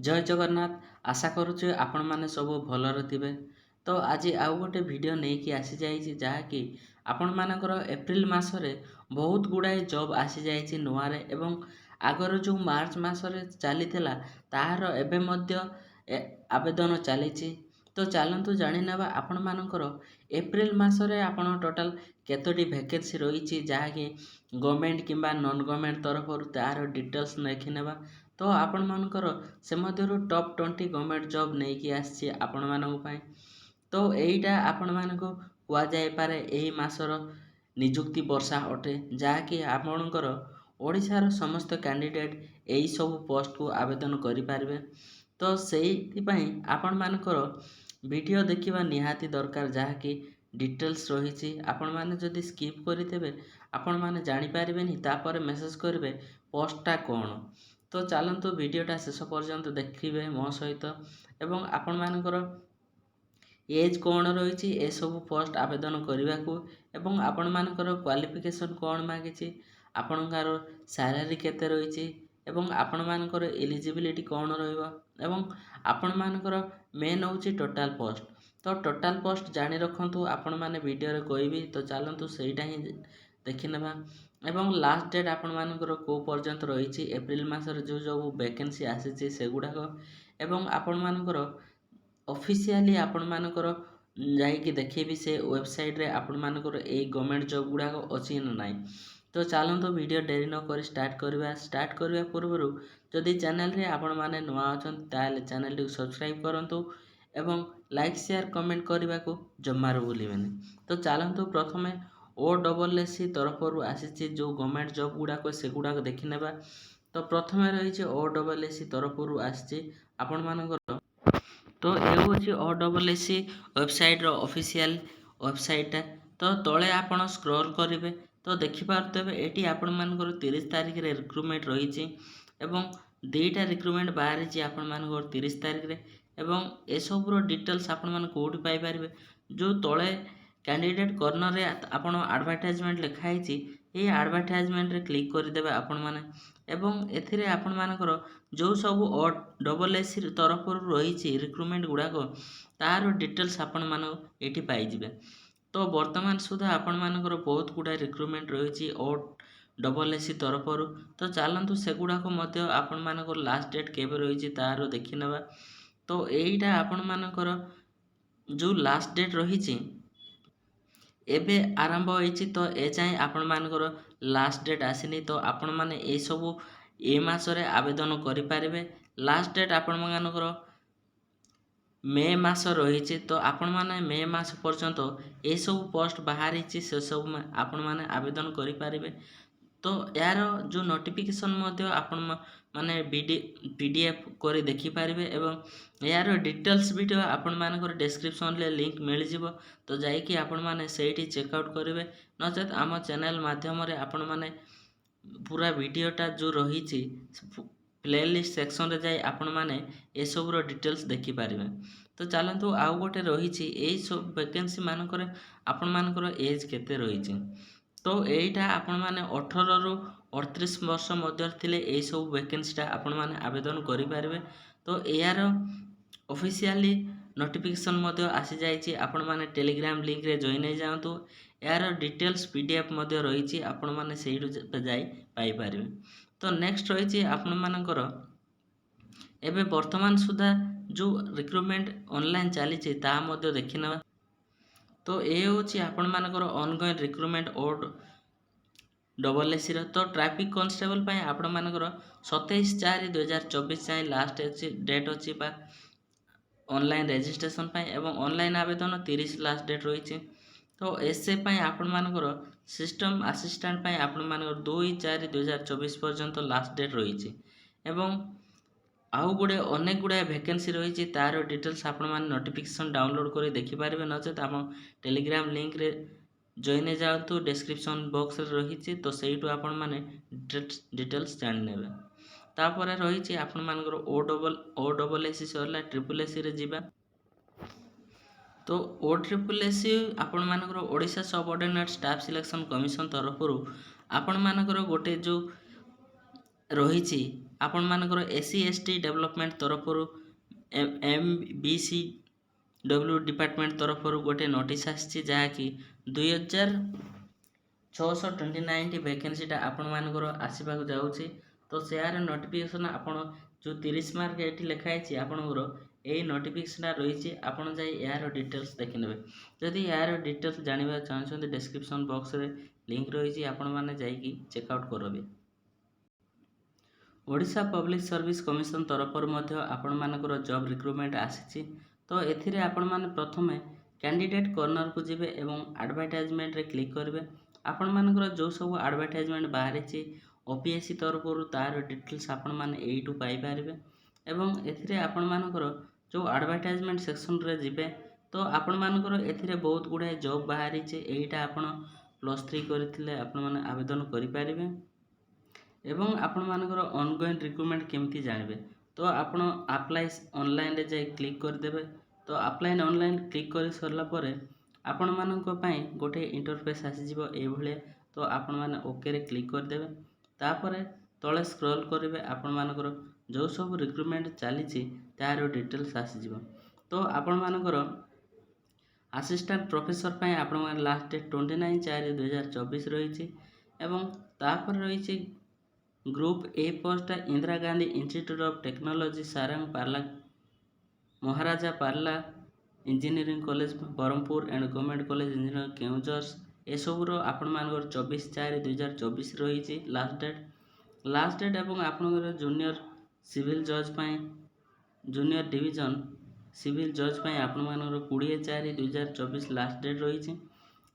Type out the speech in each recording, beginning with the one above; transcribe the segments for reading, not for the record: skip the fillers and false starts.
जय जगन्नाथ। आशा करुचे आपण माने सब भलरे थिबे। तो आज आउ गोटे वीडियो नेकी आसी जाइछि जहाँकि आपण मानकर एप्रिल मासरे बहुत गुड़ाए जॉब आसी जाइछि नुआरे एवं आगर जो मार्च मासरे चलीथिला ताहार एबे मध्य आवेदन चलीछि। तो चलतु जानि नेबा आपण मानकर एप्रिल मासरे आपण टोटल केतोटी वैकेंसी रहिछि जहाँकि गवर्नमेंट किंबा नॉन गवर्नमेंट तरफरु ताहार डिटेल्स देखि नेबा। तो आपण मानकर से मध्यरु टॉप 20 गवर्नमेंट जॉब नेकी आछि आपण मानक पय। तो एईटा आपण मानको कुआ जाय पारे एही मासर नियुक्ति वर्षा अटे जहाँकि आपणकर ओडिशार समस्त कैंडिडेट एही सब पोस्ट को आवेदन करि पारबे। तो सेही पय आपण मानकर वीडियो देखिबा निहाती दरकार जहाँकि डिटेल्स रहिछि। आपण माने जदि स्किप करितेबे आपण माने जानि पारिबेनी तापर मेसेज करिवे पोस्टटा कोन। तो चलतु वीडियोटा शेष पर्यंत देखिए मो सहित एवं आपण मानकर एज कौन रही ए सब पोस्ट आवेदन करने को एवं आपण मानकर क्वालिफिकेशन कौन मागिछि आपणकार सैलरी केते रही एवं आपण मानकर एलिजिबिलिटी कौन रहिबो एवं आपण मानकर मेन होची टोटल पोस्ट। तो टोटल पोस्ट जानि रखंतु आपण माने वीडियो रे कहबी। तो चलतु सेटा ही देखि नेबा एवं लास्ट डेट आपण मानकर को पर्यंत रही एप्रिल मासर जो जो वैकेंसी आसी से गुड़ाक एवं आपण मानकर ऑफिशियली आपण मानकर जाइकी देखेबी से वेबसाइट रे आपण मानकर ए गवर्नमेंट जॉब गुड़ाक अछि न नाही। तो चलतु वीडियो डेरी न कर स्टार्ट करबा पूर्व जदि चैनल रे आपण माने नुआ अछन ताले चैनल टी सब्सक्राइब करंतु एवं लाइक शेयर कमेंट करबा को जम्मार भूलिबेनी। तो चलतु प्रथमे OSSC तरफरु आसी जो गवर्नमेंट जॉब गुड़ाक से गुड़ाक देखि नेबा। तो प्रथमे रही OSSC तरफरु आसी आपण मानकर। तो ये होची OSSC वेबसाइट रो ऑफिशियल वेबसाइट। तो तले आपण स्क्रॉल करिवे तो देखि पारतेबे एटी आपण मानकर 30 तारिख रे रिक्रूटमेंट रहिछि एवं दुईटा रिक्रूटमेंट बाहर छि आपण मानकर 30 तारिख रे एवं ए सब रो डिटेल्स आपण मान कोठी पाई परिबे। जो तले कैंडिडेट कॉर्नर रे आपण एडवर्टाइजमेंट लिखाई छि ए एडवर्टाइजमेंट रे क्लिक कर देबे आपण माने एवं एथिरे आपण मानकर जो सब OSSC तरफ रही छि रिक्रूटमेंट गुड़ाक तार डिटेल्स आपण मान एठी पाई जिवे। तो वर्तमान सुधा आपण मानकर बहुत गुडा रिक्रूटमेंट रही छि OSSC तरफरु। तो चलतु से गुड़ाक मध्य आपण मानकर लास्ट डेट केबे रही छि तार देखि नेबा। तो एईटा आपण मानकर जो लास्ट डेट रही छि एबे आरंभ होइछि। तो ए जाय आपण मानकर लास्ट डेट आसीनी। तो आपण माने ए सब ए मासरे आवेदन करि पारिबे। लास्ट डेट आपण मानकर मे मास रही। तो आपण माने मे मास पर्यंत ए सब पोस्ट बाहरी से सब आपण माने आवेदन करि पारिबे। तो यार जो नोटिफिकेशन मध्य आपण माने पीडीएफ करी देखि पारिबे एवं यार डिटेल्स वीडियो आपण मानकर डिस्क्रिप्शन ले लिंक मिल जिवो। तो जाई कि आपण माने सेठी चेकआउट करिवे नचेत आम चैनल माध्यम रे आपण माने पूरा वीडियोटा जो रही छि प्लेलिस्ट सेक्शन रे जाई आपण माने ए सब रो डिटेल्स देखि पारिबे। तो चलतु आउ गोटे रही छि एई सब वैकेंसी मानकर आपण मानकर एज केते रही छि। तो एईटा आपण माने 18 रु 38 वर्ष मध्य थिले एई सब वैकेंसीटा आपण माने आवेदन करि पारिबे। तो एयार ऑफिशियली नोटिफिकेशन मध्य आसी जाइछि आपण माने टेलीग्राम लिंक रे जॉइन हे जांतु। यार डिटेल्स पीडीएफ मध्य रही छि आपण माने सेही जाई पाई पारिबे। तो नेक्स्ट रही छि आपण मानकर एबे वर्तमान सुधा जो रिक्रूटमेंट ऑनलाइन चली छि ता मध्य देखिना। तो ए होची आपण मानकर ऑनगोइंग रिक्रूटमेंट OSSC रो। तो ट्रैफिक कांस्टेबल पय आपण मानकर 27/4/2024 जाय लास्ट डेट अछि बा ऑनलाइन रजिस्ट्रेशन पय एवं ऑनलाइन आवेदन 30 लास्ट डेट रही छि। तो एसए पय आपण मानकर सिस्टम असिस्टेंट पय आपण मानकर 2/4/2024 पर्यंत लास्ट डेट रही छि एवं आउ गुड़े अनेक गुड़ाए वैकेंसी रही तार डिटेल्स आपण माने नोटिफिकेशन डाउनलोड कर देखि पारिबे नचेत आम टेलीग्राम लिंक रे जॉइन जातु डिस्क्रिप्शन बॉक्स रे रही। तो सेइटु आपण माने डिटेल्स जानि नेबे। तापर रही आपण मानकर OSSC सरला SSSC रे जिबा। तो OSSC आपण मानकर Odisha subordinate staff selection commission तरफरु आपण मानकर गोटे जो रही ଆପଣମାନଙ୍କର SC/ST ଡେଭଲପମେଣ୍ଟ ତରଫରୁ MBCW ଡିପାର୍ଟମେଣ୍ଟ ତରଫରୁ ଗୋଟେ ନୋଟିସ୍ ଆସିଛି, ଯାହାକି 2629ଟି ଭ୍ୟାକେନ୍ସିଟା ଆପଣମାନଙ୍କର ଆସିବାକୁ ଯାଉଛି। ତ ସେହାର ନୋଟିଫିକେସନ୍ ଆପଣ ଯେଉଁ 30 ମାର୍କ ଏଠି ଲେଖା ହେଇଛି ଆପଣଙ୍କର ଏଇ ନୋଟିଫିକେସନ୍ଟା ରହିଛି, ଆପଣ ଯାଇ ଏହାର ଡିଟେଲ୍ସ ଦେଖିନେବେ। ଯଦି ଏହାର ଡିଟେଲ୍ସ ଜାଣିବାକୁ ଚାହୁଁଛନ୍ତି ଡେସ୍କ୍ରିପସନ୍ ବକ୍ସରେ ଲିଙ୍କ୍ ରହିଛି, ଆପଣମାନେ ଯାଇକି ଚେକ୍ଆଉଟ୍ କରିବେ। ଓଡ଼ିଶା ପବ୍ଲିକ୍ ସର୍ଭିସ୍ କମିଶନ ତରଫରୁ ମଧ୍ୟ ଆପଣମାନଙ୍କର ଜବ୍ ରିକ୍ରୁଟମେଣ୍ଟ ଆସିଛି। ତ ଏଥିରେ ଆପଣମାନେ ପ୍ରଥମେ କ୍ୟାଣ୍ଡିଡେଟ୍ କର୍ଣ୍ଣରକୁ ଯିବେ ଏବଂ ଆଡ଼ଭାର୍ଟାଇଜମେଣ୍ଟରେ କ୍ଲିକ୍ କରିବେ। ଆପଣମାନଙ୍କର ଯେଉଁ ସବୁ ଆଡ଼ଭାର୍ଟାଇଜମେଣ୍ଟ ବାହାରିଛି OPSC ତରଫରୁ ତାର ଡିଟେଲ୍ସ ଆପଣମାନେ ଏଇଠୁ ପାଇପାରିବେ। ଏବଂ ଏଥିରେ ଆପଣମାନଙ୍କର ଯେଉଁ ଆଡ଼ଭାର୍ଟାଇଜମେଣ୍ଟ ସେକ୍ସନରେ ଯିବେ, ତ ଆପଣମାନଙ୍କର ଏଥିରେ ବହୁତ ଗୁଡ଼ାଏ ଜବ୍ ବାହାରିଛି। ଏଇଟା ଆପଣ +3 କରିଥିଲେ ଆପଣମାନେ ଆବେଦନ କରିପାରିବେ। ଏବଂ ଆପଣମାନଙ୍କର ଅନଗୋଇଂ ରିକ୍ରୁଟମେଣ୍ଟ କେମିତି ଜାଣିବେ, ତ ଆପଣ ଆପ୍ଲାଏ ଅନଲାଇନରେ ଯାଇ କ୍ଲିକ୍ କରିଦେବେ। ତ ଆପ୍ଲାଏ ଅନଲାଇନ୍ କ୍ଲିକ୍ କରି ସରିଲା ପରେ ଆପଣମାନଙ୍କ ପାଇଁ ଗୋଟେ ଇଣ୍ଟରଫେସ୍ ଆସିଯିବ ଏଇଭଳିଆ। ତ ଆପଣମାନେ ଓକେରେ କ୍ଲିକ୍ କରିଦେବେ। ତାପରେ ତଳେ ସ୍କ୍ରୋଲ୍ କରିବେ, ଆପଣମାନଙ୍କର ଯେଉଁ ସବୁ ରିକ୍ରୁଟମେଣ୍ଟ ଚାଲିଛି ତାର ଡିଟେଲ୍ସ ଆସିଯିବ। ତ ଆପଣମାନଙ୍କର ଆସିଷ୍ଟାଣ୍ଟ ପ୍ରଫେସର ପାଇଁ ଆପଣଙ୍କର ଲାଷ୍ଟ ଡେଟ୍ 29/4/2024 ରହିଛି। ଏବଂ ତାପରେ ରହିଛି ଗ୍ରୁପ୍ A ପୋଷ୍ଟଟା Indira Gandhi institute of technology Sarang Parla, Maharaja Parla engineering college Brahmapur and government college engineering Keonjhar, ଏସବୁର ଆପଣମାନଙ୍କର 24/4/2024 ରହିଛି ଲାଷ୍ଟ ଡେଟ୍। ଏବଂ ଆପଣଙ୍କର ଜୁନିୟର ସିଭିଲ୍ ଜଜ୍ ପାଇଁ ଜୁନିୟର ଡିଭିଜନ ସିଭିଲ୍ ଜଜ୍ ପାଇଁ ଆପଣମାନଙ୍କର 20/4/2024 ଲାଷ୍ଟ ଡେଟ୍ ରହିଛି।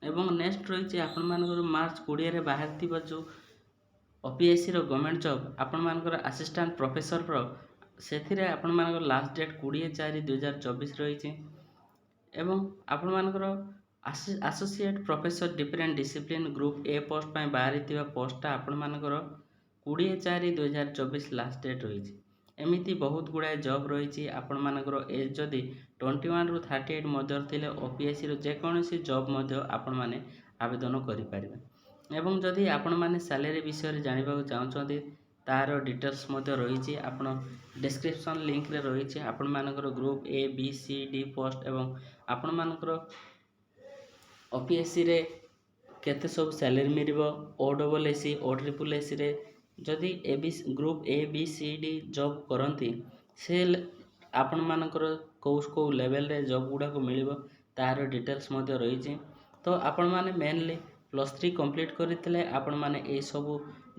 ଏବଂ ନେକ୍ସଟ ରହିଛି ଆପଣମାନଙ୍କର ମାର୍ଚ୍ଚ 20ରେ ବାହାରିଥିବା ଯେଉଁ OPSCର ଗଭର୍ଣ୍ଣମେଣ୍ଟ ଜବ୍ ଆପଣମାନଙ୍କର ଆସିଷ୍ଟାଣ୍ଟ ପ୍ରଫେସରର, ସେଥିରେ ଆପଣମାନଙ୍କର ଲାଷ୍ଟ ଡେଟ୍ 20/4/2024 ରହିଛି। ଏବଂ ଆପଣମାନଙ୍କର associate professor different discipline group A post ପାଇଁ ବାହାରିଥିବା ପୋଷ୍ଟଟା ଆପଣମାନଙ୍କର 20/4/2024 ଲାଷ୍ଟ ଡେଟ୍ ରହିଛି। ଏମିତି ବହୁତ ଗୁଡ଼ାଏ ଜବ୍ ରହିଛି। ଆପଣମାନଙ୍କର ଏଜ୍ ଯଦି 21ରୁ 38 ମଧ୍ୟରେ ଥିଲେ OPSCର ଯେକୌଣସି ଜବ୍ ମଧ୍ୟ ଆପଣମାନେ ଆବେଦନ କରିପାରିବେ। ଏବଂ ଯଦି ଆପଣମାନେ ସାଲେରୀ ବିଷୟରେ ଜାଣିବାକୁ ଚାହୁଁଛନ୍ତି ତାର ଡିଟେଲ୍ସ ମଧ୍ୟ ରହିଛି, ଆପଣ ଡେସ୍କ୍ରିପସନ୍ ଲିଙ୍କରେ ରହିଛି। ଆପଣମାନଙ୍କର group A, B, C, D post ଏବଂ ଆପଣମାନଙ୍କର OPSCରେ କେତେ ସବୁ ସାଲେରୀ ମିଳିବ, OSSC, OSSCରେ ଯଦି group A, B, C, D job କରନ୍ତି, ସେ ଆପଣମାନଙ୍କର କେଉଁ ଲେଭେଲରେ ଜବ୍ ଗୁଡ଼ାକ ମିଳିବ ତାର ଡିଟେଲ୍ସ ମଧ୍ୟ ରହିଛି। ତ ଆପଣମାନେ ମେନଲି +3 କମ୍ପ୍ଲିଟ୍ କରିଥିଲେ ଆପଣମାନେ ଏଇସବୁ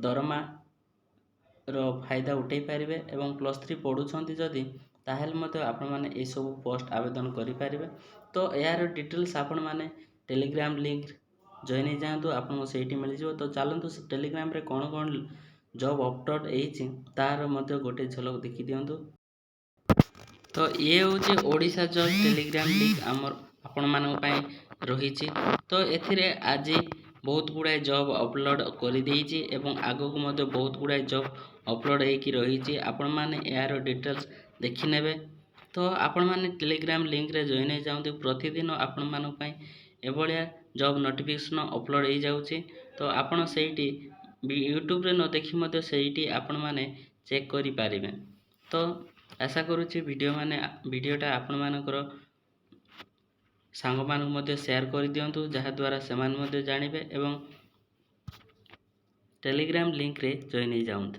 ଦରମାର ଫାଇଦା ଉଠାଇ ପାରିବେ। ଏବଂ +3 ପଢ଼ୁଛନ୍ତି ଯଦି ତାହେଲେ ମଧ୍ୟ ଆପଣମାନେ ଏଇସବୁ ପୋଷ୍ଟ ଆବେଦନ କରିପାରିବେ। ତ ଏହାର ଡିଟେଲ୍ସ ଆପଣମାନେ ଟେଲିଗ୍ରାମ ଲିଙ୍କ ଜଏନ୍ ହେଇଯାଆନ୍ତୁ, ଆପଣଙ୍କୁ ସେଇଠି ମିଳିଯିବ। ତ ଚାଲନ୍ତୁ ସେ ଟେଲିଗ୍ରାମରେ କ'ଣ ଜବ୍ ଅପଡେଟ୍ ହେଇଛି ତାର ମଧ୍ୟ ଗୋଟେ ଝଲକ ଦେଖିଦିଅନ୍ତୁ। ତ ଇଏ ହେଉଛି ଓଡ଼ିଶା ଜବ୍ ଟେଲିଗ୍ରାମ ଲିଙ୍କ ଆପଣମାନଙ୍କ ପାଇଁ ରହିଛି। ତ ଏଥିରେ ଆଜି ବହୁତ ଗୁଡ଼ାଏ ଜବ୍ ଅପଲୋଡ଼ କରିଦେଇଛି ଏବଂ ଆଗକୁ ମଧ୍ୟ ବହୁତ ଗୁଡ଼ାଏ ଜବ୍ ଅପଲୋଡ଼ ହେଇକି ରହିଛି। ଆପଣମାନେ ଏହାର ଡିଟେଲ୍ସ ଦେଖିନେବେ। ତ ଆପଣମାନେ ଟେଲିଗ୍ରାମ ଲିଙ୍କରେ ଜଏନ୍ ହେଇଯାଆନ୍ତୁ। ପ୍ରତିଦିନ ଆପଣମାନଙ୍କ ପାଇଁ ଏଭଳିଆ ଜବ୍ ନୋଟିଫିକେସନ୍ ଅପଲୋଡ଼ ହେଇଯାଉଛି। ତ ଆପଣ ସେଇଠି ୟୁଟ୍ୟୁବରେ ନ ଦେଖି ମଧ୍ୟ ସେଇଠି ଆପଣମାନେ ଚେକ୍ କରିପାରିବେ। ତ ଆଶା କରୁଛି ଭିଡ଼ିଓଟା ଆପଣମାନଙ୍କର ସାଙ୍ଗମାନଙ୍କୁ ମଧ୍ୟ ସେୟାର କରିଦିଅନ୍ତୁ, ଯାହାଦ୍ୱାରା ସେମାନେ ମଧ୍ୟ ଜାଣିବେ ଏବଂ ଟେଲିଗ୍ରାମ ଲିଙ୍କରେ ଜଏନ୍ ହେଇଯାଆନ୍ତୁ।